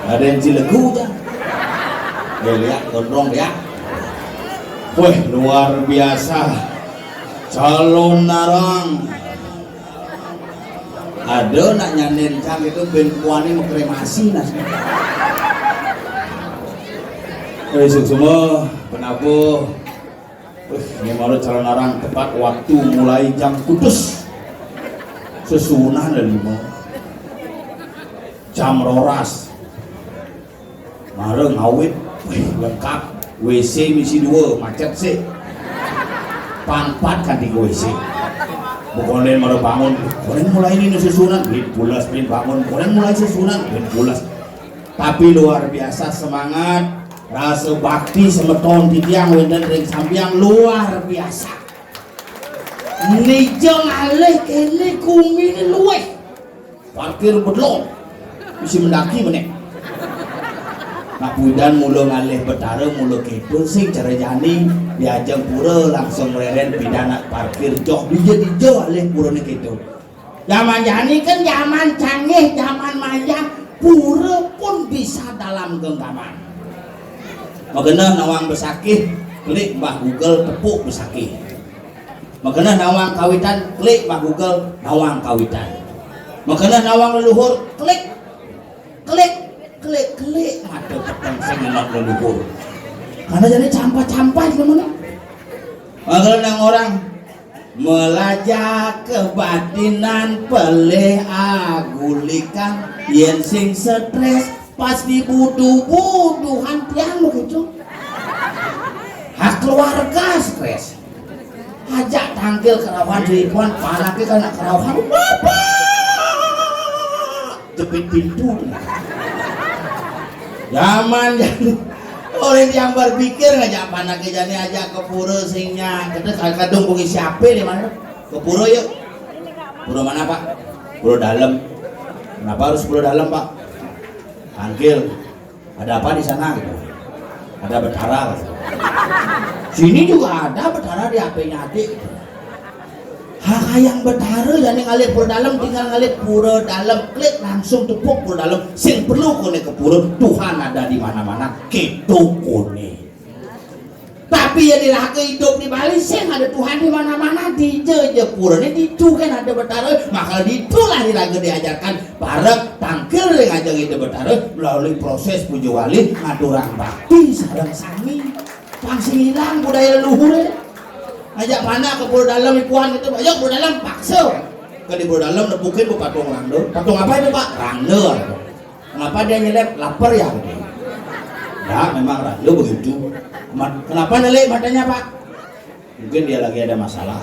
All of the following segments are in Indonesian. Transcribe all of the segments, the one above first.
Ada yang Cilegu kan? Ya lihat gondrong ya. Wih luar biasa. Calon narang. Ada nak nyanin cang itu ben kuani mau kremasi nas. Semua penabuh. Ini mau calon narang tepat waktu mulai jam kudus. Sesunah dan lima. Jam roras. Mare ngawit, lengkap, WC misi 2, macet sih. Pangpat kan di WC. Bukan mare bangun, konen mulai ini susunan, bulas bangun, konen mulai susunan, bulas. Tapi luar biasa semangat, rasa bakti semeton di tiang wenden ring sambiang luar biasa. Nijong alih kene kumine luweh. Parkir bedlong, misi mendaki meneh. Nak pudan mula ngalih betara mula kedo sing cara jani diajeng pura langsung mereren pidana parkir joh dijo alih pura ni kedo. Zaman jani kan zaman canggih, zaman maya, pura pun bisa dalam genggaman. Makanya nawang besakih klik Mbah Google tepuk besakih. Makanya nawang kawitan klik Mbah Google nawang kawitan. Makanya nawang leluhur klik mata petang sengelak leluhur karena jadi campak-campak gimana makanya orang melajak kebatinan peleh agulikan yen sing stres pasti butuh-butuhan tiang begitu hak keluarga stres ajak tangkil kerawan ribuan palaki karena kerawan bapak jepit pintu. Zaman jadi orang yang berpikir ngajak panak jani aja ke pura singnya kita kadung bungi siapa di mana ke pura yuk pura mana pak pura dalam kenapa harus pura dalam pak panggil ada apa di sana gitu ada betara gitu. Sini juga ada betara di HP-nya adik gitu. Hak yang betara jadi ngalir pura dalam tinggal ngalir pura dalam klik langsung tepuk pura dalam sing perlu kone ke pura Tuhan ada di mana-mana gitu kone tapi ya diraka hidup di Bali sing ada Tuhan di mana-mana di je pura ini di tu kan ada betara maka di tu lah diraga diajarkan para tangkil yang ngajak itu betara melalui proses puji wali ngadurang bakti sareng sami pangsi hilang budaya leluhur ajak mana ke pura dalam ikuan itu ayo pura dalam paksa ke di pura dalam nepukin bu patung rangde patung apa itu pak rangde kenapa dia nyelip lapar ya ya memang rangde begitu kenapa nelik matanya pak mungkin dia lagi ada masalah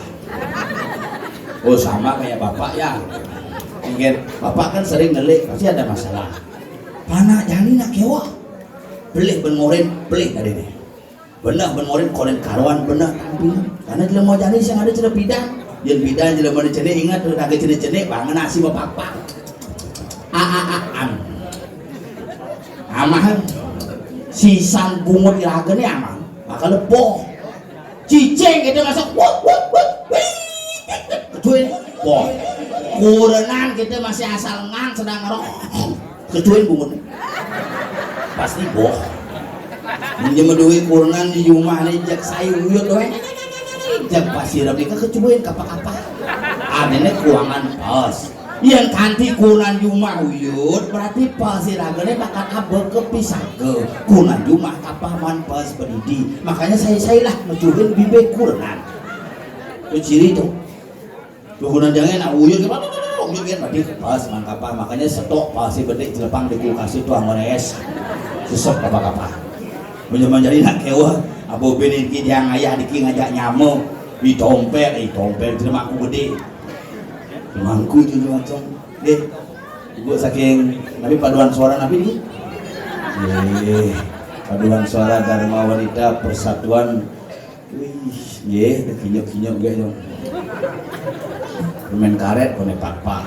oh sama kayak bapak ya mungkin bapak kan sering nelik pasti ada masalah mana jani nak kewa beli benmorin beli tadi nih benar benmorin kolen karuan benar tampil karena dia mau jadi yang ada cerita bidang yang bidang dia mau dicene ingat tuh agak cene bangun nasi bapak amahan sisan bungut iraga nih aman maka lepoh cicing kita masuk kecuin boh kurenan kita masih asal ngang sedang ngerok kecuin bungut pasti boh minjem duit kurenan di rumah nih jak sayur uyut doang jak pasir mereka kecubuin kapak-kapak adanya keuangan pos yang kanti kunan jumah uyut berarti pasiragane bakal kabel kepisage kunan jumah kapaman pas pendidi makanya saya lah mencuri bibe kurnan itu ciri tuh kunan jangan nak uyut uyut biar berarti pas mangkapa makanya stok pasi bedek jelepang di kulkas itu anggon es sesok apa-apa menjadi nak kewa abu benin ki yang ayah diki ngajak nyamuk di tompel terima aku gede mangku juga macam deh ibu saking nabi paduan suara nabi nih paduan suara dharma wanita persatuan wih kinyok gitu permen karet kone pakpak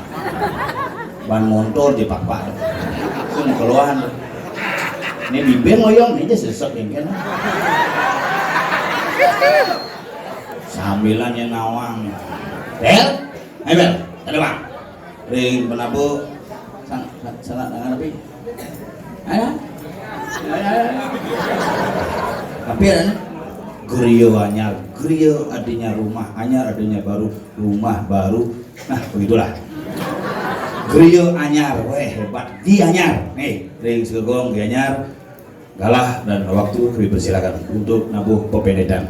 ban motor di pakpak itu keluhan ini bibir ngoyong ini sesek yang kan sambilan yang nawang Bel ada bang ring penabu sana dengan api ada tapi ada gerio anyar gerio adanya rumah anyar adanya baru rumah baru nah begitulah gerio anyar weh hebat di anyar nih ring segong di anyar galah dan waktu kami persilakan untuk nabuh pependetan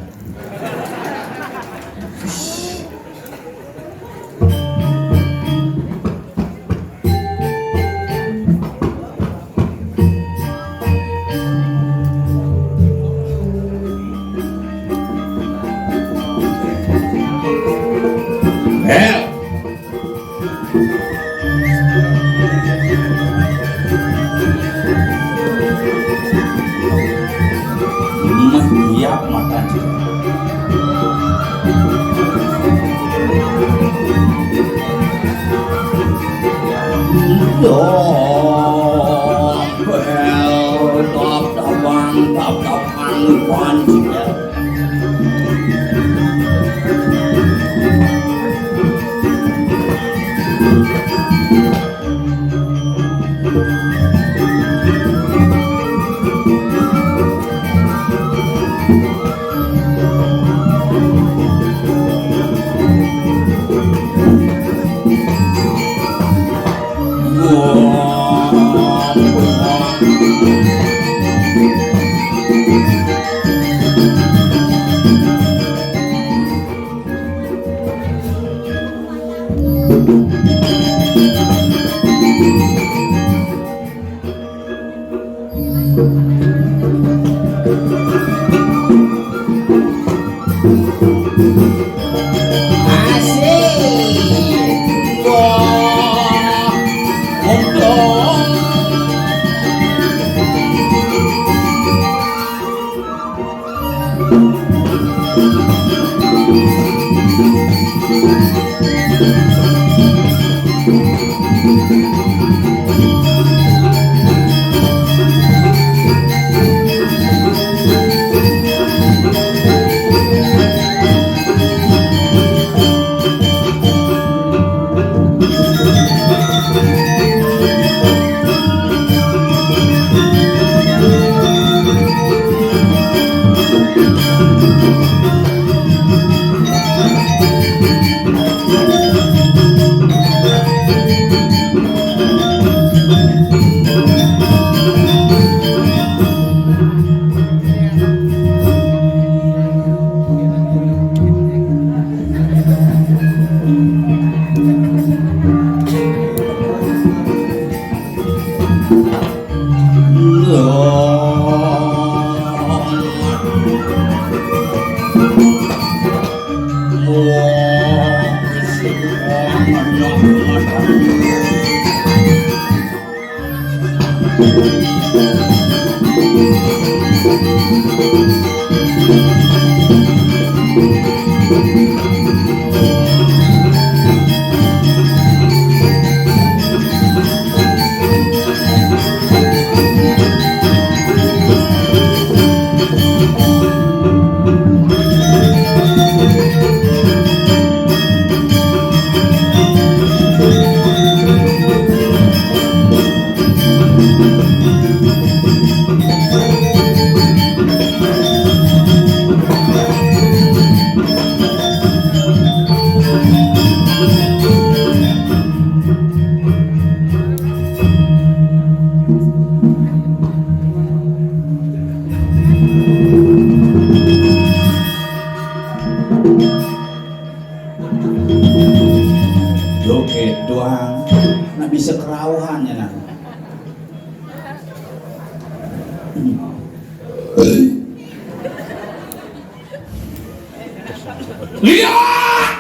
Lihat.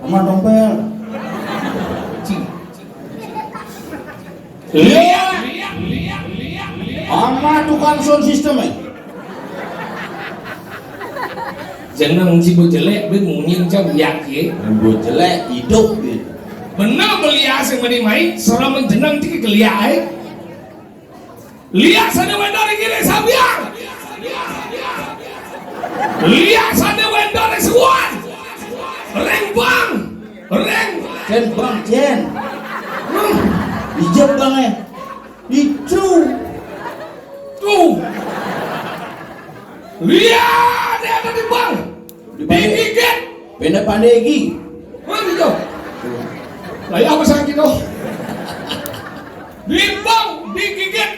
Aman dompel. Lihat. Aman tukang sound system Jangan sibuk jelek, bunyiin cho biak ya. Rambut jelek, hidup gitu. Benar belia sing menimai, seorang menjenang tiga geliat. Lihat sana vendor kiri sabiang. Lihat sana vendor sewan. Reng bang, reng. Jen bang, jen. Hijab bang Itu. Tuh. Lihat dia ada di bang. Digigit. Benda pandai lagi. Mana itu? Layak apa sakit tuh? Di bang, digigit,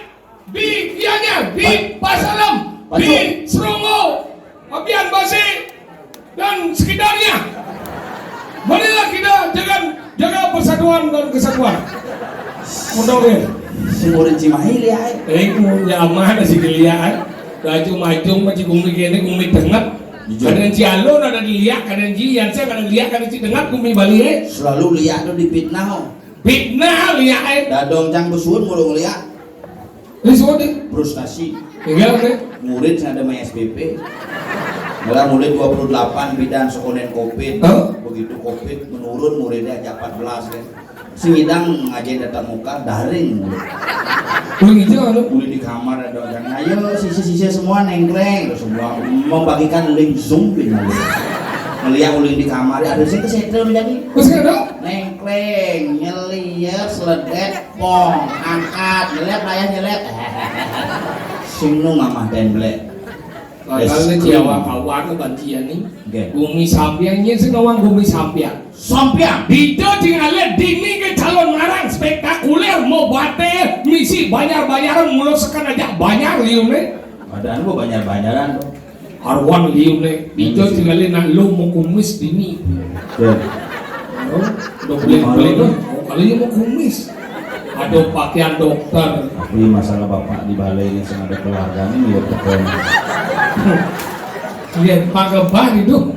di kianya, di pasalam, di serungu, apian basi, dan sekitarnya. Marilah kita jaga persatuan dan kesatuan. Mudah-mudahan. Semua Cimahi lihat. Ya aman sih kelihat. Macam macam kumi kene kumi tengah. Kadang cialon ada dilihat, kadang cian saya kadang lihat, kadang ci tengah kumi balik. Selalu lihat tuh dipitnah. Fitnah lihat. Dadong cang besun mulu ngeliat. Semua deh. Frustasi. Tinggal deh. Murid ada main SPP. Malah mulai 28 bidan sekonen COVID. Begitu COVID menurun muridnya aja 14 kan. Singidang ngajain datang muka daring. Mulai di kamar ada orang ayo sisa-sisa semua nengkleng semua membagikan link zoom melihat ulin di kamar ada sih kesetel menjadi nengkleng nyeliat seledet pong angkat nyeliat layar nyeliat singnu ngamah temblek kalau Jawa kawan kebantian nih bumi sampiangnya senawang bumi sampiang Dito tinggalnya dini ke calon ngarang spektakuler mau bate misi banyak-banyaran mulut sekan aja banyak lium nih badan gua banyak-banyaran tuh arwan lium nih Dito tinggalnya nak lu mau kumis dini udah beli tuh kali mau kumis ada pakaian dokter tapi masalah bapak di balai ini ada keluarga ini lihat tekan lihat pakai bah itu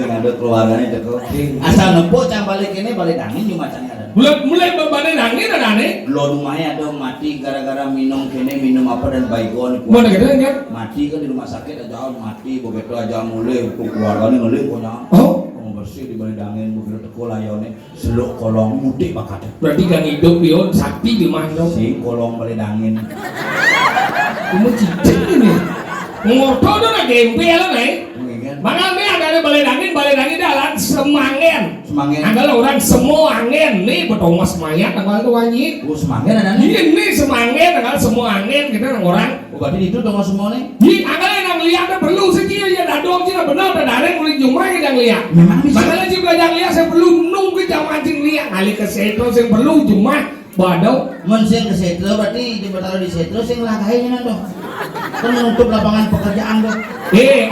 ada keluarganya ceko asal nempo cang balik ini balik angin cuma cang ada mulai balik angin ada aneh belum lumayan ada mati gara-gara minum kene minum apa dan baygon mana gitu kan mati kan di rumah sakit aja mati begitu aja mulai keluarganya ngeling punya mau bersih di balik angin begitu teko layone seluk kolong mudik bakat berarti kan hidup bion sakti di mana si kolong balik angin kamu cicing ini ngotot tuh lagi gempel nih makanya ada balik angin adalah semangen adalah orang semua angin nih betul mas mayat tanggal itu wajib semangen ada nih ini semangen adalah semua angin kita orang berarti itu dong semua nih di angin yang lihatnya perlu sekian ya dadong sih benar dan ada yang boleh jumlah yang lihat makanya sih belajar lihat saya perlu nunggu jam mancing lihat kali ke setro saya perlu jumlah badau mensing ke setro berarti dibetaruh di setro saya ngelagainnya dong kan menutup lapangan pekerjaan dong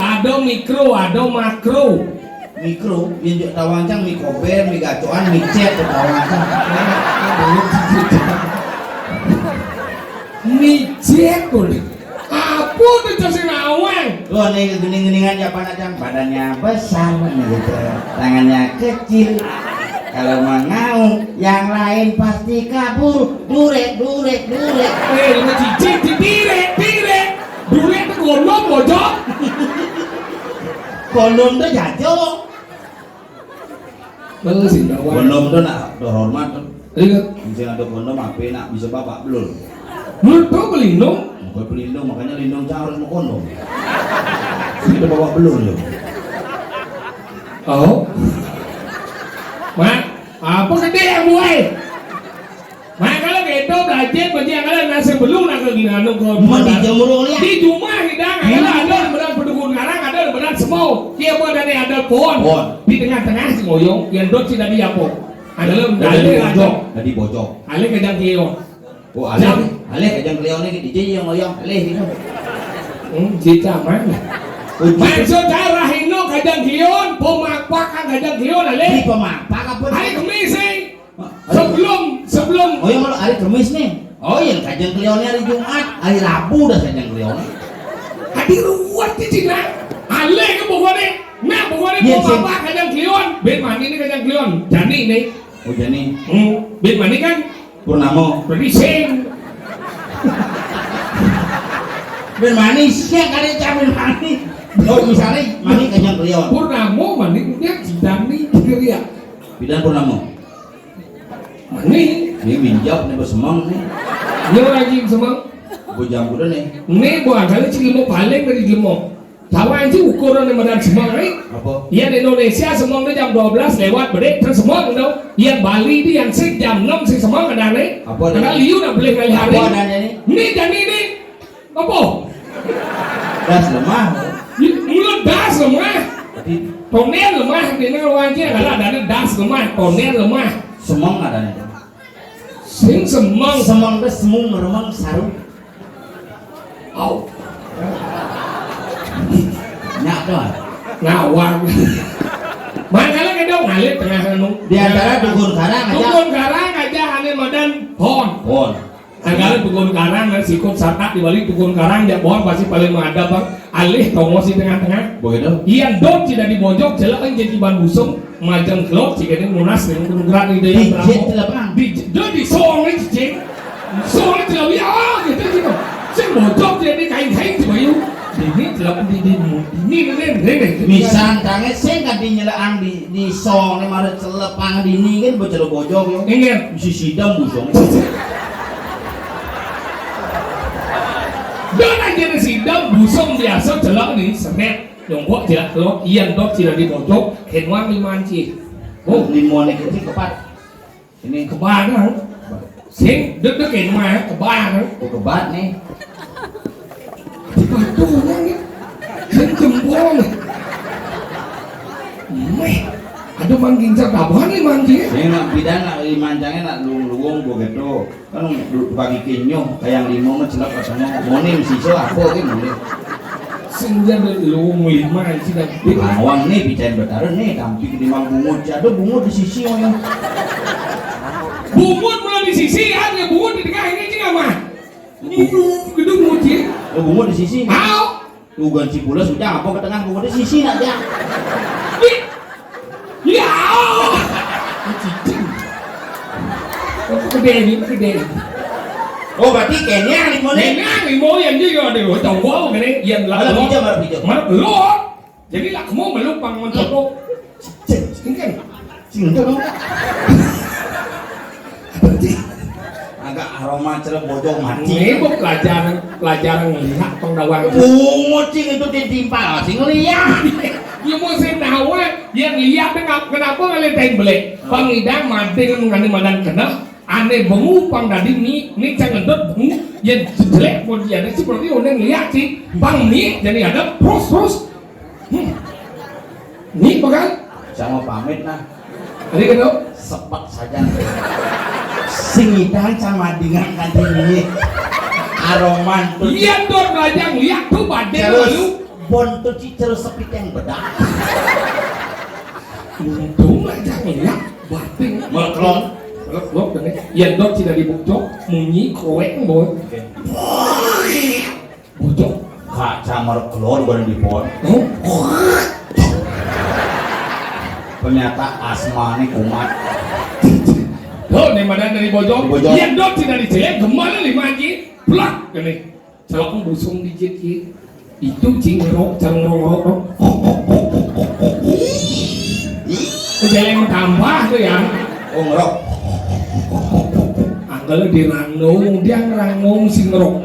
ada mikro ada makro mikro yang tawancang mikober migacoan micet tawancang micet tuh apa tuh kasih nawang lo nih gening-geningan siapa aja badannya besar gitu tangannya kecil kalau mengaung yang lain pasti kabur durek ini cicit direk durek itu gondom bojok gondom tuh jatuh bagus sih kawan gondom tuh nak hormat tuh iya misalnya ada gondom apa nak bisa bapak belum tuh pelindung bukan pelindung makanya lindung harus mau gondom kita bawa belum loh oh mak apa gede yang buai mak kalau gitu belajar bagi yang kalian nasi belum nak lagi nganu cuma dijemur lihat di rumah hidang ada benar pendukung ngarang ada benar semua dia buat ada pohon di tengah-tengah si ngoyong yang dot si tadi apa ada dari bojok ale kejang kiyo oh ale kejang kiyo ini di yang ngoyong ale gitu cita mana maksud cara hino kajang kion pemapak kan kajang kion ale pemapak apa hari kemis sebelum oh yang kalau hari kemis nih Oh yang kajang kelionnya hari Jumat, hari Rabu dah kajang kelionnya. Hadi ruwet di Cina. Ale ke pokoknya. Nah pokoknya Yes, mau apa kajang kelion. Ben mani ini kajang kelion. Jani nih. Oh Jani. Ben mani kan. Purnamo. Berising. Ben mani siang kali campur mani. Oh misalnya mani kajang kelion. Purnamo mani dia Jani kira. Bidan Purnamo. Mani. Ini minjau nih bersemang nih. Nyo lagi semang. Bujang kuda nih. Nih buat kali cilimo paling dari cilimo. Tahu aja ukuran yang medan semang nih. Apa? Yang Indonesia semang nih jam 12 lewat bedek terus semang dong. Yang Bali nih yang sih jam 6 sih semang ada nih. Apa? Karena liu udah beli kali hari. Apa adanya nih? Nih Jani nih. Apa? Das lemah. Mulut das lemah. Jadi Toner lemah. Ini wajib adalah ada das lemah. Toner lemah. semang adanya. Sing semang. Semang deh semung meremang saru. Au. Nyak doang. Ngawang. Makanya kita ngalir tengah anu. Di antara dukun karang aja. Dukun karang aja ane madan pohon. Pon. Agak dukun karang dan sikut sakat di balik dukun karang ya pohon pasti paling ada bang. Alih tongo si tengah-tengah. Begitu. Iyan dot tidak di bojok celak kan jadi ban busung majang kelok jika ini munas dengan gunung gerak di daya Dijet telepang. di song ini cicing. Song ini tidak ya gitu gitu. Sing bojok jadi kain-kain coba yuk. Ini tidak ini Misal tangan saya kan dinyelaang di song nih maret celepang dini kan bocor bojok yo. ingin Bisa sidang busung. dan aja sidang busung biasa celak nih semet yang kok tidak telok iyan dot tidak di bojok henwang limanci. Oh limon nih kecil kepat. Ini Kebangan sing deg-degan mah kebangan kebat nih. Batunya nih sing jempol nih meh ada mangging cakapan nih mangging Ini nak bidan nak limancangnya nak luung begitu. Kan bagi kinyo kayak limo mah celak katanya. Monim siso apa ke monim. sing jadi lu lima sih dan Lawang nih bicara bertaruh nih tampil di mang bungut. Ada bungut di sisi oh ya. bungut mulai di sisi ada bungut di tengah ini juga mah gedung muci Oh bungut di sisi. mau Tugan Cipules sudah apa ke tengah bungut di sisi nak dia. ya cicing gede Oh berarti kayaknya limo nih. Nengang limo yang juga ada chồng gua cái này yang là Malah hijau malah hijau. mà lo jadi là kamu melupang mencoba ini kan Sing itu dong. Agak aroma cerah bojong mati. ini kok pelajaran ngelihat pengdawang Bungut sing itu ditimpa sing lihat. ya mau saya tahu yang lihat kenapa ngeliatin belek pengidang mati dengan mengandung madan kena aneh bengupang tadi nih jangan dot bengu yang jelek pun dia ada seperti orang lihat sih bang nih jadi ada terus nih bukan Sama pamit nah. tadi kan dok Sepak saja. Singidang sama dengan kantin ini. Aroman tuh. iya dot belajar lihat tuh badai Terus lalu bon tuh terus sepit yang bedak. untung aja ngeliat badai Melklong. Lok ini, yang dot tidak dibocok, munyi kroek boy, bocok, Kaca merkelor baru di pon. Ternyata asma nih kumat. Tuh, nih mana dari bocok, Di bocok. yang dot tidak dicelek, kemana lima lagi, plak, ini, celok busung dijit itu cingrok, kejeleng tambah tuh ya, Oh ngerok. anggal di ranung, dia ngeranung si ngerok.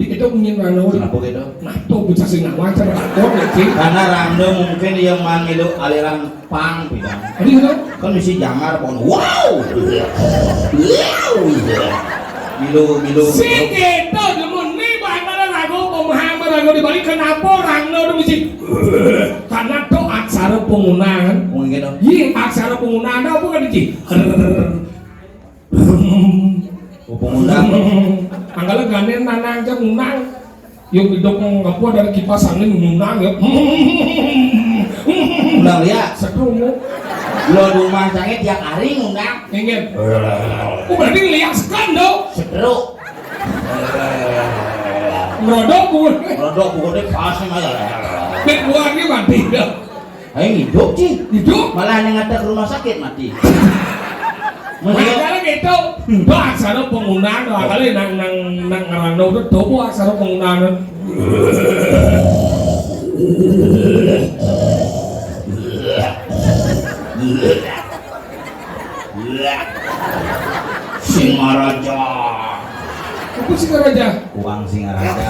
Di kita punya ranung, Kenapa gitu? nah tuh bisa sih nggak wajar, takut ya sih. Karena rando mungkin yang mangilu aliran pang bidang. Tadi kan, Kan mesti jangar pohon. Wow. Milu. si kita demun nih bahkan ragu pemahaman ragu dibalik kenapa ranung itu mesti karena tuh aksara penggunaan. Mungkin gitu. Iya, aksara penggunaan apa kan itu? Pengundang. Anggaplah ganden nanang aja ngunang. Yung hidup ngapo dari kipas angin ngunang ya. Ulang lihat. Sekrungu. Lo rumah sange tiap hari ngundang. Ingin. Oh berarti ngeliaskan dong. Setruk. Ngerodok pun. Rodok bukannya pasang aja. Bet buahnya mati dah. Ayo hidup sih. Hidup. Malah yang ngantar ke rumah sakit mati. Makanya gitu. Itu aksara penggunaan. Kali nang ngarano itu tuh aksara penggunaan. Singaraja. Apa Singaraja? Uang Singaraja.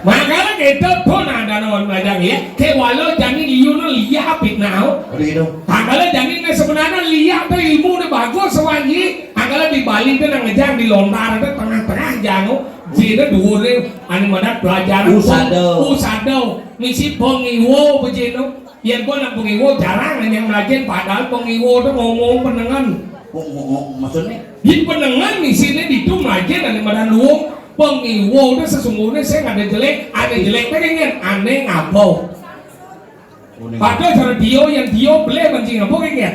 Makanya gitu tuh nada non madang ya. Kayak walau jangan liuno lihat apit now. Gitu. Angkala jangan sebenarnya lihat tuh ilmu udah bagus sewangi. Angkala di Bali tuh nang ngejang di lontar itu tengah-tengah jangan. Jadi dua deh, ane mana belajar. Usado. Misi pengiwo begini. Yang gua nak pengiwo jarang yang ngajin padahal pengiwo tuh ngomong penengan. Maksudnya? Di penengan misinya di tuh ngajin ane mana luang. Pengiwo itu sesungguhnya saya nggak ada jelek pengen aneh ngapau. Padahal cara yang dia beli benci ngapau kan?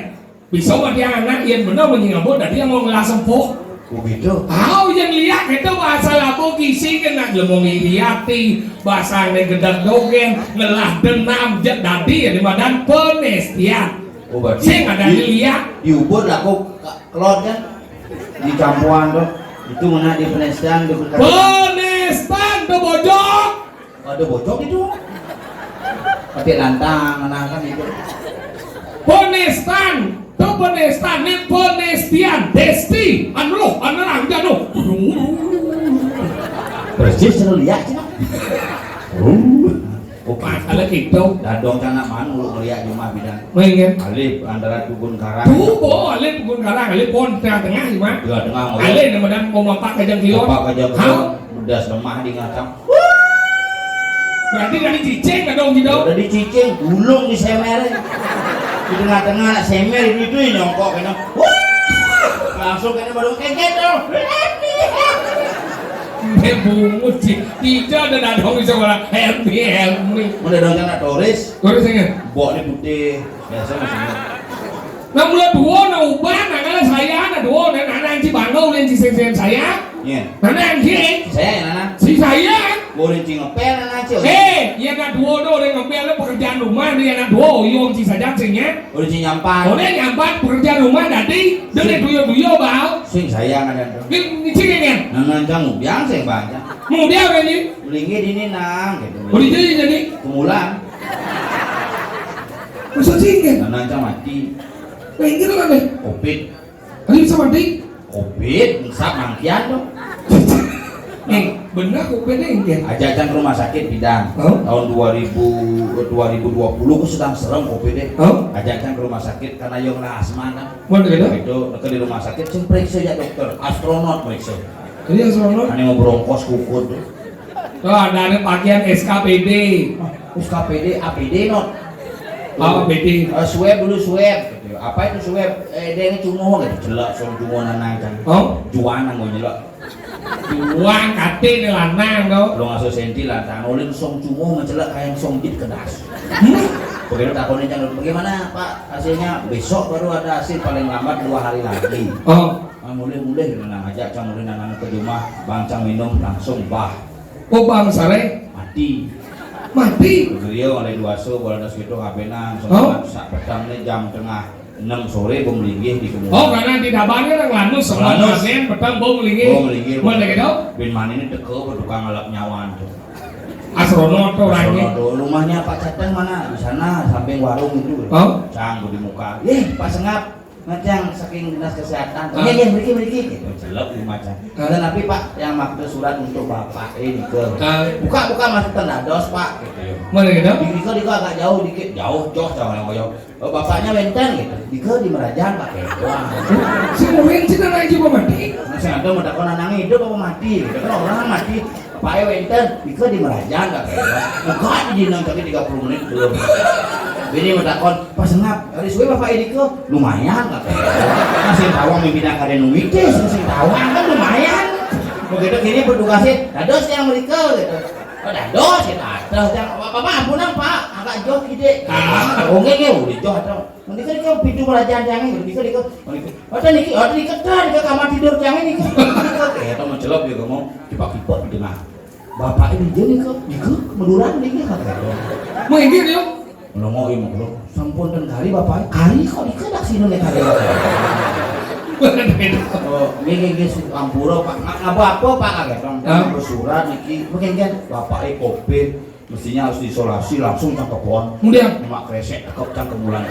Bisa buat yang anak yang benar benci ngapau, dan dia mau ngelas empuk. Oh gitu. Tahu yang lihat itu bahasa lapo kisi kena lemong iriati, bahasa negedek dogen, ngelah denam jet dadi ya di badan penestian. Oh berarti. Saya nggak ada lihat. Di ubur laku kelot kan? Di campuran tuh. Itu mana di penestian di Penestan tuh bojok. Ada bocok itu. Pakai lantang, mana kan itu. Penestan nih penestian desti anu Persis selalu lihat sih. Masalah itu Dadong kana man lu ngeliat cuma bidang. mengen Alif antara dukun karang. tuh alif bukan karang alif pon tengah gimana Tengah alif namanya mau mapak kajang kilon Bapak kerja udah lemah di ngacang. berarti dari cicing nggak dong gitu Udah dicicing, gulung di semer. Di tengah-tengah semer itu nyongkok kena. Langsung kena baru kengket dong. bungut sih tidak ada dadong bisa orang happy Udah dong kena Doris. terus ingat Bok ini putih. Biasa masih. nah mulai dua nah ubah nah kalau saya ada dua dan anak si bangau dan si sen saya Iya. nah yang kiri Saya yang nana. si saya Boleh ngepel nana cil. iya nak dua do dengan ngambil pekerjaan rumah dia nak dua yung si saja singnya Boleh nyampai. oleh nyampat pekerjaan rumah tadi dengan duyo bau Sing saya nggak ada. ini cingin Nana jangan biang saya baca. mau dia apa ini Lingi di ini nang. boleh jadi Kemulan. masa cingin Nana jangan mati. pengen apa nih Kopit. kali bisa mati Kopit. Sak mangkian dong. benar kok pengen Ajakan rumah sakit bidang. Oh. Tahun 2020 aku sedang serem Kopit deh. Oh. Ajakan ke rumah sakit karena yang kena asma kan. mana gitu Itu di rumah sakit sing periksa ya dokter. Astronot periksa. jadi astronaut Ane mau bronkos kukur tuh. oh ada pakaian SKPD SKPD, APD not. apa PD Swab dulu swab. Apa itu swab? Dia ini cungo gitu. Jelak soal cungo nanang kan. oh Juanan mau nyelak. uang kate nih lanang do Lo ngasih senti lah. Tanolin song cungo mencelak kayak song jit kedas. Begitu takonin jangan bagaimana Pak hasilnya besok baru ada hasil paling lambat 2 hari lagi. oh Mulai gitu nang ajak cang mulai nang ke rumah bang cang minum langsung bah oh bang sare mati. Beliau oleh 2 so bola das gitu kabenan soalnya sak petang nih jam tengah 6 sore bom linggih di kumpulan. oh karena di dabannya orang lanus sama pasien petang bom linggih mana gitu bin man ini teke bertukang ngelap nyawan tuh. astronot tuh orangnya Rumahnya Pak Cateng mana di sana samping warung itu. oh Cang di muka. Pak Sengap ngajang saking dinas kesehatan. Iya beriki gitu. Jelek di macam. Dan tapi Pak yang maksud surat untuk Bapak ini ke. Buka masuk tenados Pak gitu. mana gitu Diko agak jauh dikit. Jauh yang ngoyo. Bapaknya Wenten gitu. Diko di Merajan Pak gitu. si Muin sih nana aja mati Masih ada mau takon nang hidup apa mati gitu. Kan orang mati. Bapaknya Wenten Diko di Merajan Pak gitu. Buka di dinang tapi 30 menit belum. Ini mau takon pas ngap hari suwe Bapak Diko lumayan Pak. Masih tawang mimpin kare nu mitis masih tawang kan lumayan. Begitu gini bertugasnya dados yang mereka gitu. Oh dados kita. Bapak ampunan Pak, agak jauh gede. Oke ke, udah jauh atau. Nanti kan kau pintu kerajaan jangan, nanti kan kau. Ada di kamar tidur jangan nih. Kayak tahu mencelop ya kamu, kipak-kipak di tengah. Bapak ini jadi kau, meduran nih kan. Mau ini dia? Ngomong ini mau sampun dan kali bapak, kali kau dikedak sini nih kali. Oh, gini ampura Pak, apa Pak agak dong. Bersurat niki, mungkin kan bapak COVID mestinya harus diisolasi langsung cangkepon. Kemudian mak kresek tekap cangkemulan.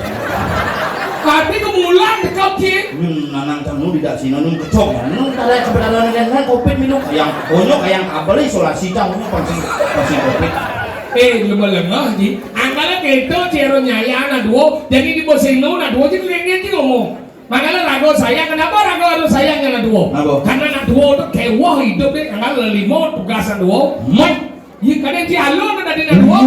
Tapi kemulan dekap sih. Nanang kamu tidak sini nun kecok ya. Nun ada kebenaran dengan COVID minum yang konyol yang kabel isolasi cangnya pasti COVID. Lembah-lembah ji, angkanya gitu cero nyaya anak duo, jadi di bos ini anak duo jadi lagi ngomong. Makanya ragu saya, kenapa ragu harus sayang anak duo? Karena anak duo itu kewah hidup deh, angkanya lelimo tugasan duo. Iya kadang dialog tadi anak duo.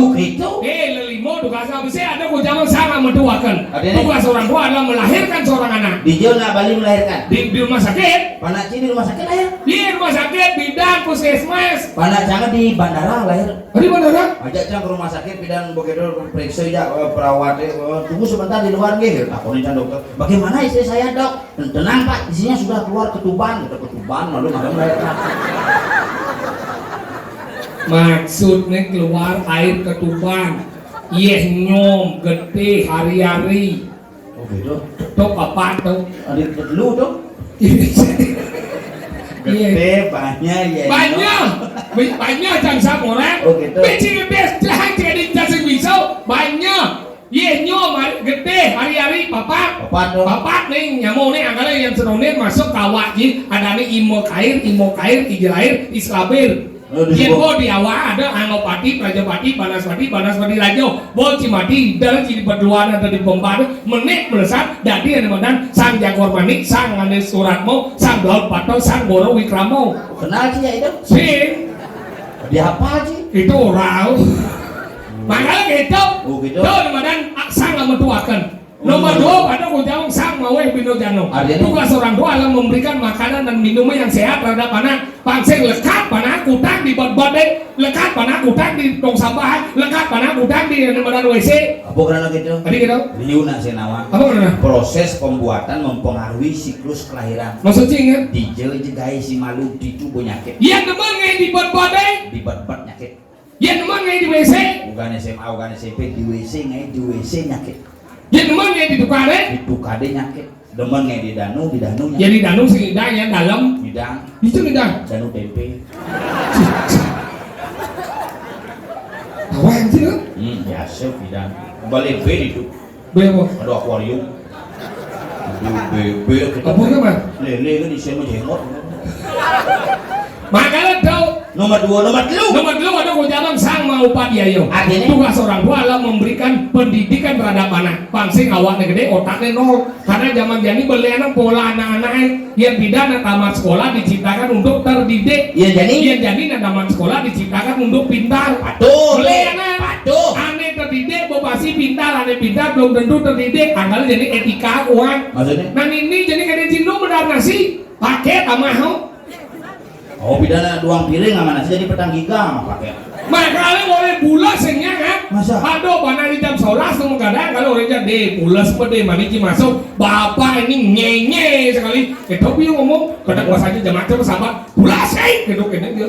Lelimo tugasan bisa ada jangan sama menduakan. Tugas orang tua adalah melahirkan seorang anak. Di Jona Bali melahirkan. Di rumah sakit. Panak di rumah sakit lahir. Di rumah sakit bidang puskesmas. Panak jangan di bandara lahir. Di bandara? Ajak jangan ke rumah sakit bidang begitu periksa ya perawat tunggu sebentar di luar gitu. Aku nih dokter. Bagaimana istri saya dok? Tenang Pak, isinya sudah keluar ketuban, lalu malam melahirkan. Maksudnya keluar air ketuban. Nyom gede hari-hari. Oh gitu. Tok apa tuh? Adik lu tuh. Gede banyak ya. Banyak jam orang. Oh gitu. Becing best dah jadi jasa bisa banyak. Nyom gede hari-hari papak. Papak nih nyamuk nih angkanya yang senonnya masuk kawat ji. Ada nih imo kair, ijil air, islabir. Yang kau di awal ada Anopati, Rajapati, Banaspati Rajo, Bol Cimati, dalam ciri berduaan ada di Bombard, menik melesat, dadi yang medan, sang Jagor Manik, sang Anis Suratmo, sang Blaut Pato, sang Boro Wikramo. Kenal sih ya itu? Sih. Dia apa sih? Itu rau. Makanya gitu. Oh gitu. Tuh medan sang metuakan. Nomor 2 pada kujang sang maweh bino jano. Tugas orang tua adalah memberikan makanan dan minuman yang sehat terhadap anak. Pangseng lekat panah kutang di bot-bot lekat panah kutang di tong sampah, lekat panah kutang di nomor WC. Apa karena gitu? Tadi gitu. Liuna senawa. Apa karena? Proses pembuatan mempengaruhi siklus kelahiran. Maksudnya ingat? Dijel jegai si malu di tubuh nyakit. Yang demen ngai di bot-bot di bot-bot nyakit. Yang demen ngai di WC. Bukan SMA, bukan SMP di WC ngai di WC nyakit. Yang demen ngai di tukade. Di tukade nyakit. Demen ngai di danu nyakit. Jadi danu sing hidang yang dalam. Hidang. Itu hidang. Danu tempe. Tawa sih kan? Biasa hidang. Balik B itu. B apa? Ada akuarium. B apa kan? Lele kan di sini jenggot. Makanya tahu nomor 2 ada ucapan sang mau padiayo. Tugas orang tua adalah memberikan pendidikan terhadap anak. Pangsing awaknya gede, otaknya nol. Karena zaman jadi belian pola anak-anak yang bidana tamat sekolah diciptakan untuk terdidik. Yang jadi tamat sekolah diciptakan untuk pintar. Patuh. Belianan. Aneh terdidik, bopasi pintar, aneh pintar belum tentu terdidik. Anggal jadi etika uang. Maksudnya? Nah ini jadi kayak cino benar nasi paket amahau. Oh pidana doang piring sama nasi jadi petang giga pakai. Makanya boleh bulas sehingga kan? Masa? Aduh, mana di jam 11 tuh kadang kalau orang jadi bulas pede maniki masuk, bapak ini nyenye sekali. Kita piye ngomong, kadang pas aja jam macam sahabat bulas gitu kene dia.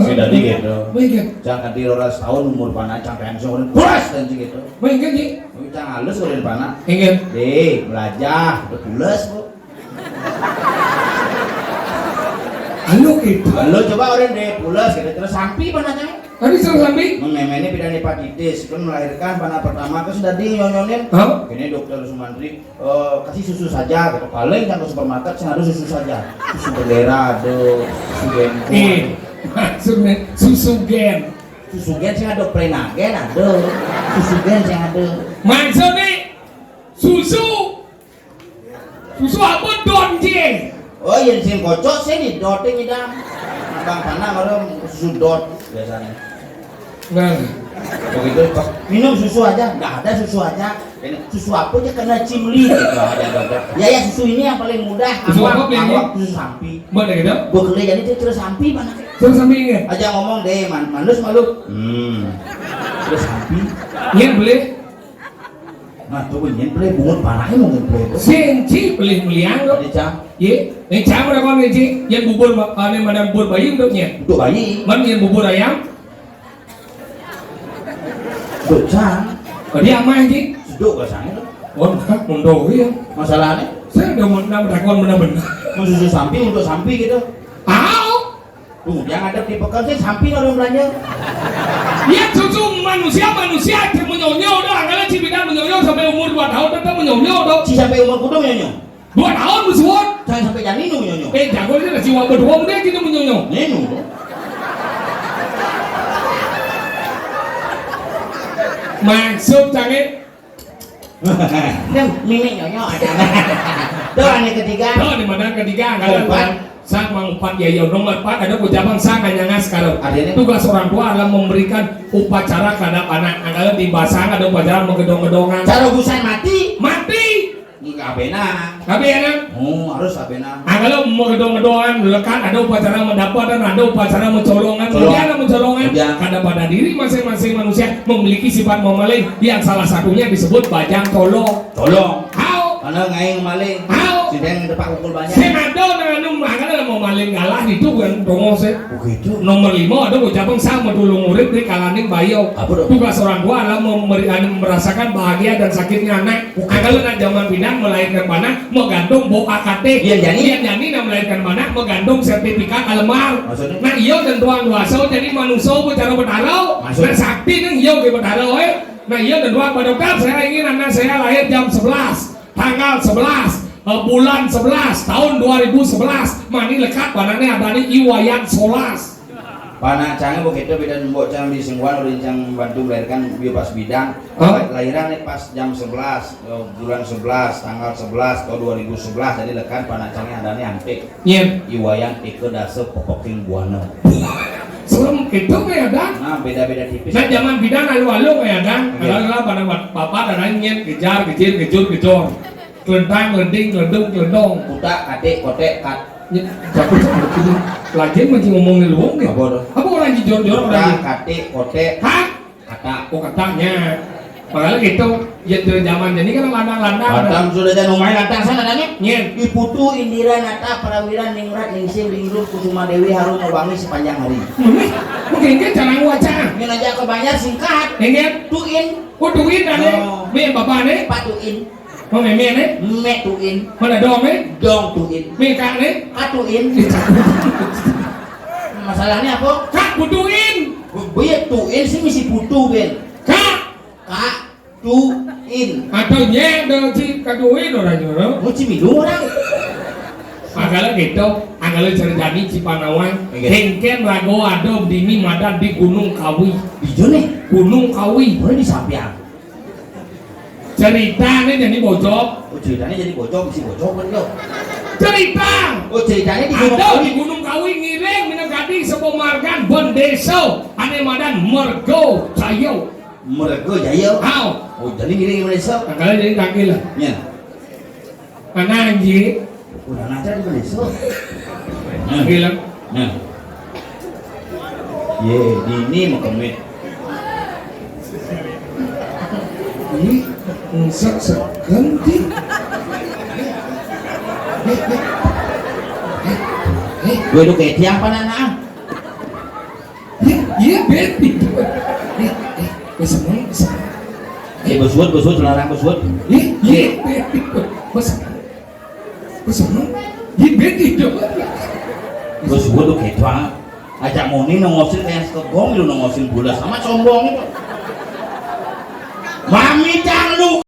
Sudah di gitu. Baik. Jangan di rolas tahun umur panah cang pensiun bulas dan gitu. Baik kan ji? Cang halus udah panah. Ingat. Belajar, bulas bu. Halo gitu. Halo coba orang deh pulas gitu terus sampai panahnya. Tadi suruh sampai. Memene bidang hepatitis kan melahirkan panah pertama kan sudah nyonyonin. Ini dokter Sumantri kasih susu saja gitu. Paling kan ke supermarket saya harus susu saja. Susu bendera ada, susu genko. Maksudnya susu gen. Susu gen saya ada prenagen ada. Susu gen saya ada. Maksudnya susu apa don je? Oh yang sing kocok saya di doting idam. Bang panah malam susu dot biasanya. Enggak. Begitu kok minum susu aja, nggak ada susu aja. Ini susu apa aja kena cimli gitu aja dokter. Ya susu ini yang paling mudah. Susu apa belinya? Susu sapi. Mana gitu? Gue kerja jadi dia terus sapi mana? Terus sampai ingat. Aja ngomong deh manus malu. Terus sapi. Nyen beli. Nah tuh nyen beli bungut panahnya mungkin beli. Senci beli meliang lo. Ada cang. Ye, yang cang berapa nih? Yang bubur ane mana bubur bayi untuk nyen? Untuk bayi. Mana yang bubur ayam? Untuk cang. Oh dia mah Ji. Seduk rasanya tuh. Oh enggak, mundur ya. Masalahnya Saya udah mau mendakwan benar-benar. susu sapi untuk sapi gitu. Tuh, yang ada di pekan sih sapi orang belanja. Ya susu manusia dia menyonyol dah. Kalau Cibidan menyonyol sampai umur 2 tahun tetap menyonyol dah. Si sampai umur kudu nyonyo. 2 tahun musuhan. Jangan sampai janinu nyonyo. Jago dia jiwa berdua dia gitu menyonyol. Nenu. Maksud canggih. Yang mimik nyonyo ada. Tuh yang ketiga. Tuh di mana ketiga kalau sang mengumpat ya nomor 4 ada ucapan sang hanya sekarang. Tugas orang tua adalah memberikan upacara kepada anak. Kalau di basang ada upacara menggedong-gedongan. Cara gusan mati. Kabena. Harus kabena. Kalau menggedong-gedongan lekat ada upacara mendapat dan ada upacara mencolongan. Kemudian mencolongan karena pada diri masing-masing manusia memiliki sifat memaling yang salah satunya disebut bajang tolong. Karena ngaing maling. Sidang depak pukul banyak. Senado dengan makanya mau maling galah itu kan dongos ya. Begitu. Nomor 5 ada ucapan sama dulu murid di kalaning bayo. Tugas orang tua adalah merasakan bahagia dan sakitnya anak. Kalau nak zaman pindah melahirkan anak, menggantung bau AKT. Yang jadi nak melahirkan anak, menggantung sertifikat alemar. Nah iya dan tuan luaso jadi manusia bicara berdarau. Nah sakti kan iya ke berdarau Nah iya dan tuan pada dokter saya ingin anak saya lahir jam 11 tanggal 11 bulan 11 tahun 2011 mani lekat panane adani iwayan solas panak canggih begitu beda mbok cang di Singguan udah cang bantu melahirkan bio pas bidang lahiran nih pas jam 11 bulan 11 tanggal 11 tahun 2011 jadi lekat panak canggih adani ampik iwayan ike dase pokoking buana sebelum itu kayak ada nah beda-beda tipis nah zaman bidang alu-alu kayak ada kalau pada papa dan nyen kejar kecil gejor kelentang, kelending, kelendung, kelendong kutak, katik, kotek, kat jatuh sama begini lagi masih ngomongin luang nih apa orang jujur-jujur kutak, katik, kotek kata katanya makanya gitu ya dari zaman ini kan landang sudah jadi lumayan landang sana nanya nyen Iputu, Indira, Nata, Prawiran, Ningrat, Ningsih, Linggul, Kusuma Dewi, Harum, Mewangi sepanjang hari mungkin kan jangan wajah ini aja kebanyak singkat tuin ane me bapak ane Pak Tuin me ane me Tuin mana dong dong Tuin me kak ane Tuin masalahnya apa? Kak butuin Buya Tuin sih misi putu Ben Kak Tuin atau nyedel si kaduin orang nyuruh mau cimidung orang agaknya gitu agaknya cerjani Cipanawang hengken rago adom dini madan di Gunung Kawi bijo nih Gunung Kawi boleh di Sampiang ceritanya jadi bojok ceritanya jadi bojok si bojok kan lo cerita ceritanya di Gunung ada Kawi di Gunung Kawi ngiring minagadi sepemargan bendeso ane madan mergo cayo mergo jayo jadi ngiring Indonesia agaknya jadi takil lah ya karena anjir udah ngajar di Indonesia bilang ye dini mau kemit ini ganti gue tuh kayak tiang pananang iya beti besemang busut larang busut iya beti besemang iya beti busut tuh kayak tiang ajak moni nongosin kayak sekegong lu nongosin bola sama sombong itu mami jangan lu